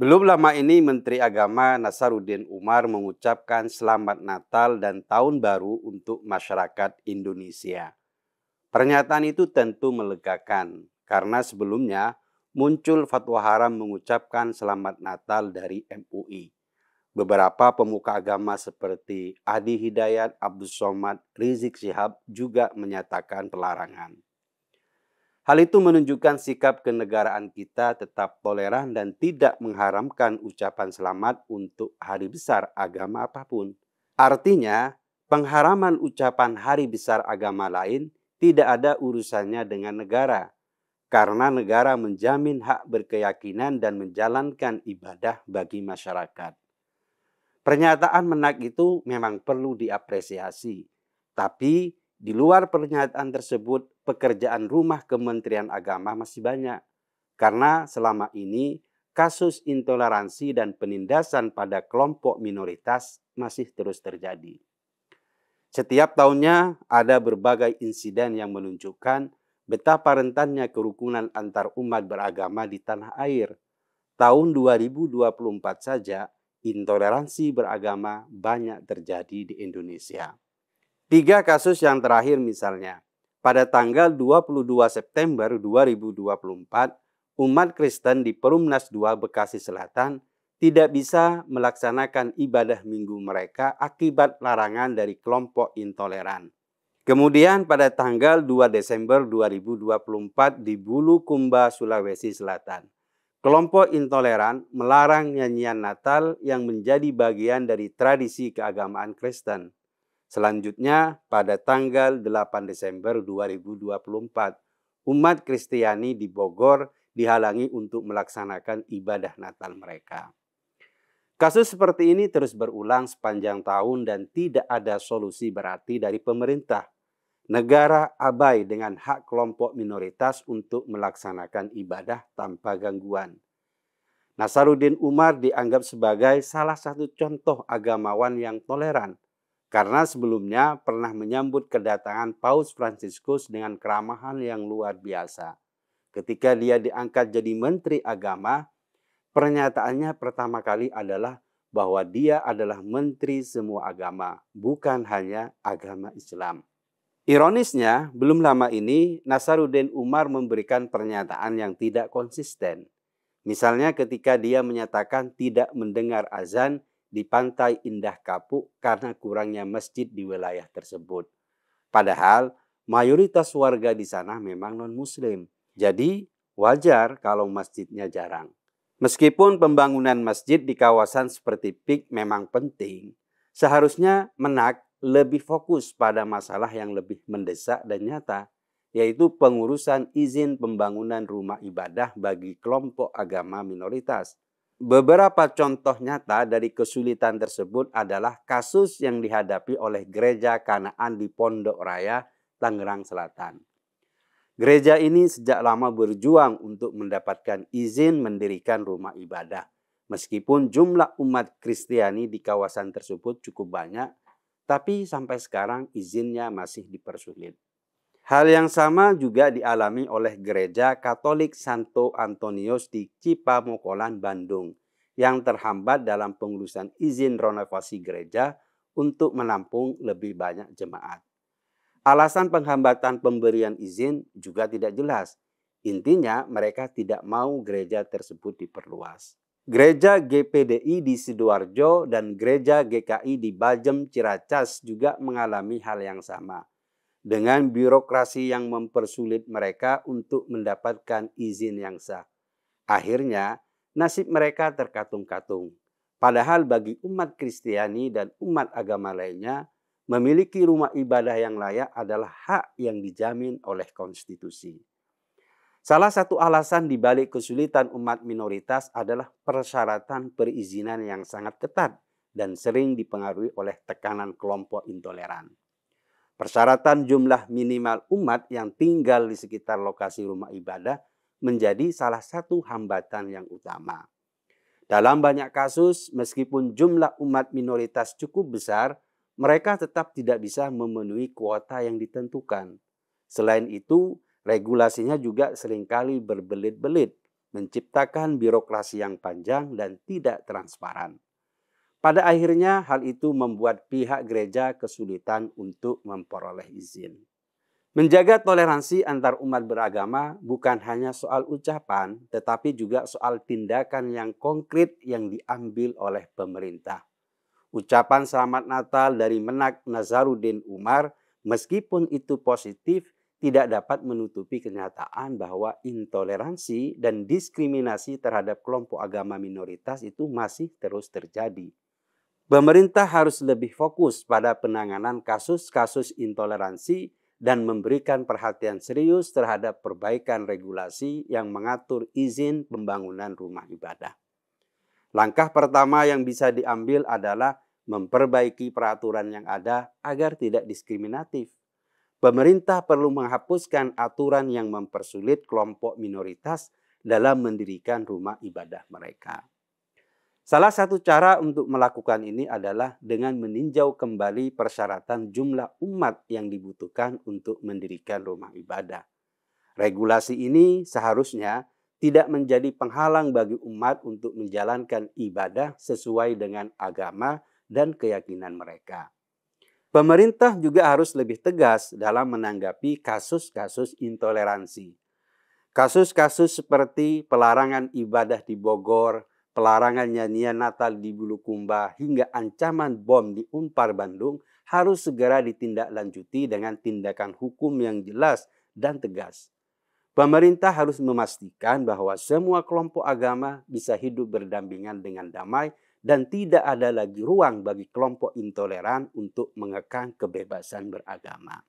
Belum lama ini Menteri Agama Nasaruddin Umar mengucapkan Selamat Natal dan Tahun Baru untuk masyarakat Indonesia. Pernyataan itu tentu melegakan karena sebelumnya muncul fatwa haram mengucapkan Selamat Natal dari MUI. Beberapa pemuka agama seperti Adi Hidayat, Abdul Somad, Rizik Syihab juga menyatakan pelarangan. Hal itu menunjukkan sikap kenegaraan kita tetap toleran dan tidak mengharamkan ucapan selamat untuk hari besar agama apapun. Artinya, pengharaman ucapan hari besar agama lain tidak ada urusannya dengan negara, karena negara menjamin hak berkeyakinan dan menjalankan ibadah bagi masyarakat. Pernyataan menak itu memang perlu diapresiasi, tapi di luar pernyataan tersebut, pekerjaan rumah Kementerian Agama masih banyak. Karena selama ini kasus intoleransi dan penindasan pada kelompok minoritas masih terus terjadi. Setiap tahunnya ada berbagai insiden yang menunjukkan betapa rentannya kerukunan antar umat beragama di tanah air. Tahun 2024 saja, intoleransi beragama banyak terjadi di Indonesia. 3 kasus yang terakhir misalnya, pada tanggal 22 September 2024, umat Kristen di Perumnas 2 Bekasi Selatan tidak bisa melaksanakan ibadah minggu mereka akibat larangan dari kelompok intoleran. Kemudian pada tanggal 2 Desember 2024 di Bulukumba, Sulawesi Selatan, kelompok intoleran melarang nyanyian Natal yang menjadi bagian dari tradisi keagamaan Kristen. Selanjutnya, pada tanggal 8 Desember 2024, umat Kristiani di Bogor dihalangi untuk melaksanakan ibadah Natal mereka. Kasus seperti ini terus berulang sepanjang tahun dan tidak ada solusi berarti dari pemerintah. Negara abai dengan hak kelompok minoritas untuk melaksanakan ibadah tanpa gangguan. Nasaruddin Umar dianggap sebagai salah satu contoh agamawan yang toleran, karena sebelumnya pernah menyambut kedatangan Paus Fransiskus dengan keramahan yang luar biasa. Ketika dia diangkat jadi Menteri Agama, pernyataannya pertama kali adalah bahwa dia adalah Menteri semua agama, bukan hanya agama Islam. Ironisnya, belum lama ini Nasaruddin Umar memberikan pernyataan yang tidak konsisten. Misalnya ketika dia menyatakan tidak mendengar azan di Pantai Indah Kapuk karena kurangnya masjid di wilayah tersebut. Padahal mayoritas warga di sana memang non-muslim. Jadi wajar kalau masjidnya jarang. Meskipun pembangunan masjid di kawasan seperti PIK memang penting, seharusnya Menak lebih fokus pada masalah yang lebih mendesak dan nyata, yaitu pengurusan izin pembangunan rumah ibadah bagi kelompok agama minoritas. Beberapa contoh nyata dari kesulitan tersebut adalah kasus yang dihadapi oleh Gereja Kanaan di Pondok Raya, Tangerang Selatan. Gereja ini sejak lama berjuang untuk mendapatkan izin mendirikan rumah ibadah. Meskipun jumlah umat Kristiani di kawasan tersebut cukup banyak, tapi sampai sekarang izinnya masih dipersulit. Hal yang sama juga dialami oleh Gereja Katolik Santo Antonius di Cipamokolan, Bandung, yang terhambat dalam pengurusan izin renovasi gereja untuk menampung lebih banyak jemaat. Alasan penghambatan pemberian izin juga tidak jelas. Intinya mereka tidak mau gereja tersebut diperluas. Gereja GPDI di Sidoarjo dan Gereja GKI di Bajem, Ciracas juga mengalami hal yang sama, dengan birokrasi yang mempersulit mereka untuk mendapatkan izin yang sah. Akhirnya, nasib mereka terkatung-katung. Padahal bagi umat Kristiani dan umat agama lainnya, memiliki rumah ibadah yang layak adalah hak yang dijamin oleh konstitusi. Salah satu alasan dibalik kesulitan umat minoritas adalah persyaratan perizinan yang sangat ketat dan sering dipengaruhi oleh tekanan kelompok intoleran. Persyaratan jumlah minimal umat yang tinggal di sekitar lokasi rumah ibadah menjadi salah satu hambatan yang utama. Dalam banyak kasus, meskipun jumlah umat minoritas cukup besar, mereka tetap tidak bisa memenuhi kuota yang ditentukan. Selain itu, regulasinya juga seringkali berbelit-belit. menciptakan birokrasi yang panjang dan tidak transparan. Pada akhirnya hal itu membuat pihak gereja kesulitan untuk memperoleh izin. Menjaga toleransi antar umat beragama bukan hanya soal ucapan, tetapi juga soal tindakan yang konkret yang diambil oleh pemerintah. Ucapan Selamat Natal dari Menak Nazaruddin Umar, meskipun itu positif, tidak dapat menutupi kenyataan bahwa intoleransi dan diskriminasi terhadap kelompok agama minoritas itu masih terus terjadi. Pemerintah harus lebih fokus pada penanganan kasus-kasus intoleransi dan memberikan perhatian serius terhadap perbaikan regulasi yang mengatur izin pembangunan rumah ibadah. Langkah pertama yang bisa diambil adalah memperbaiki peraturan yang ada agar tidak diskriminatif. Pemerintah perlu menghapuskan aturan yang mempersulit kelompok minoritas dalam mendirikan rumah ibadah mereka. Salah satu cara untuk melakukan ini adalah dengan meninjau kembali persyaratan jumlah umat yang dibutuhkan untuk mendirikan rumah ibadah. Regulasi ini seharusnya tidak menjadi penghalang bagi umat untuk menjalankan ibadah sesuai dengan agama dan keyakinan mereka. Pemerintah juga harus lebih tegas dalam menanggapi kasus-kasus intoleransi. Kasus-kasus seperti pelarangan ibadah di Bogor, pelarangan nyanyian Natal di Bulukumba, hingga ancaman bom di Unpar Bandung harus segera ditindaklanjuti dengan tindakan hukum yang jelas dan tegas. Pemerintah harus memastikan bahwa semua kelompok agama bisa hidup berdampingan dengan damai dan tidak ada lagi ruang bagi kelompok intoleran untuk mengekang kebebasan beragama.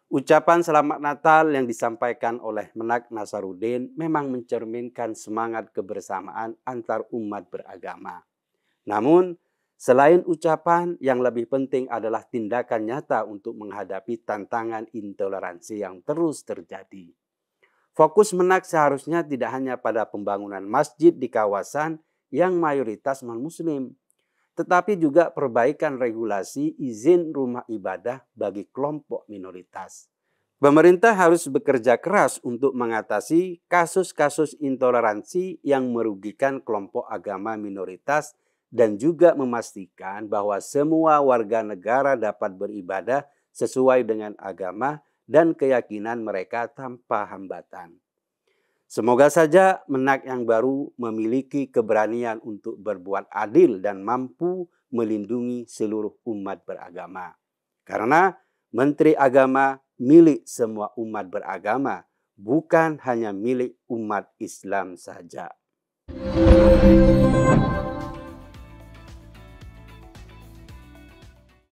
Ucapan Selamat Natal yang disampaikan oleh Menak Nazaruddin memang mencerminkan semangat kebersamaan antar umat beragama. Namun, selain ucapan, yang lebih penting adalah tindakan nyata untuk menghadapi tantangan intoleransi yang terus terjadi. Fokus Menak seharusnya tidak hanya pada pembangunan masjid di kawasan yang mayoritas non-muslim, tetapi juga perbaikan regulasi izin rumah ibadah bagi kelompok minoritas. Pemerintah harus bekerja keras untuk mengatasi kasus-kasus intoleransi yang merugikan kelompok agama minoritas dan juga memastikan bahwa semua warga negara dapat beribadah sesuai dengan agama dan keyakinan mereka tanpa hambatan. Semoga saja Menak yang baru memiliki keberanian untuk berbuat adil dan mampu melindungi seluruh umat beragama. Karena Menteri Agama milik semua umat beragama, bukan hanya milik umat Islam saja.